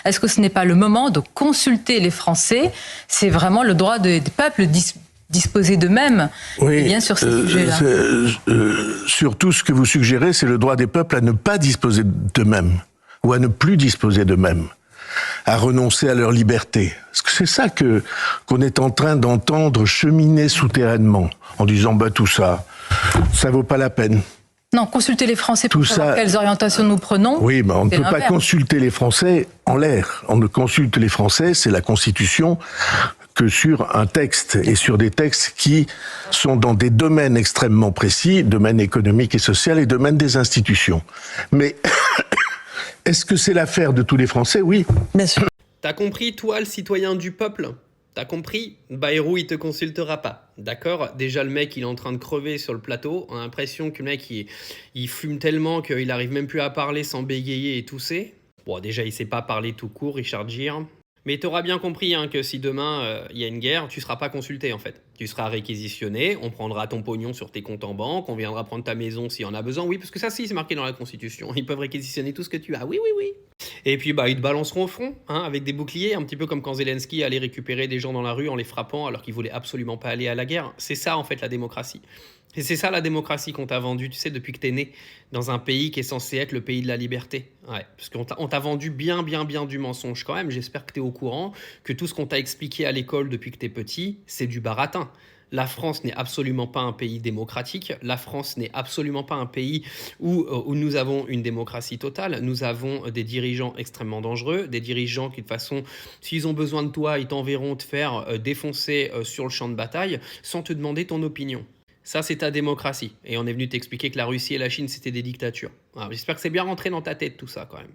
Est-ce que ce n'est pas le moment de consulter les Français? C'est vraiment le droit des peuples disposer d'eux-mêmes, oui, bien sur ces sujets-là. Surtout, ce que vous suggérez, c'est le droit des peuples à ne pas disposer d'eux-mêmes, ou à ne plus disposer d'eux-mêmes, à renoncer à leur liberté. Parce que c'est ça qu'on est en train d'entendre cheminer souterrainement, en disant bah tout ça vaut pas la peine. Non, consulter les Français pour savoir quelles orientations nous prenons. Oui, mais on ne peut pas consulter les Français en l'air. On ne consulte les Français, c'est la Constitution, que sur un texte, et sur des textes qui sont dans des domaines extrêmement précis, domaine économique et social et domaine des institutions. Mais est-ce que c'est l'affaire de tous les Français? Oui. Bien sûr. T'as compris, toi, le citoyen du peuple? T'as compris? Bayrou, il te consultera pas. D'accord? Déjà, le mec, il est en train de crever sur le plateau. On a l'impression que le mec, il fume tellement qu'il arrive même plus à parler sans bégayer et tousser. Bon, déjà, il sait pas parler tout court, Richard Gere. Mais t'auras bien compris que si demain, il y a une guerre, tu seras pas consulté, en fait. Tu seras réquisitionné, on prendra ton pognon sur tes comptes en banque, on viendra prendre ta maison s'il y en a besoin. Oui, parce que ça, si, c'est marqué dans la Constitution. Ils peuvent réquisitionner tout ce que tu as. Oui, oui, oui. Et puis, ils te balanceront au front, avec des boucliers, un petit peu comme quand Zelensky allait récupérer des gens dans la rue en les frappant alors qu'ils voulaient absolument pas aller à la guerre. C'est ça, en fait, la démocratie. Et c'est ça la démocratie qu'on t'a vendue, tu sais, depuis que t'es né, dans un pays qui est censé être le pays de la liberté. Ouais, parce qu'on t'a vendu bien du mensonge quand même. J'espère que t'es au courant que tout ce qu'on t'a expliqué à l'école depuis que t'es petit, c'est du baratin. La France n'est absolument pas un pays démocratique. La France n'est absolument pas un pays où nous avons une démocratie totale. Nous avons des dirigeants extrêmement dangereux, des dirigeants qui, de toute façon, s'ils ont besoin de toi, ils t'enverront te faire défoncer sur le champ de bataille sans te demander ton opinion. Ça, c'est ta démocratie. Et on est venu t'expliquer que la Russie et la Chine, c'était des dictatures. Alors, j'espère que c'est bien rentré dans ta tête tout ça quand même.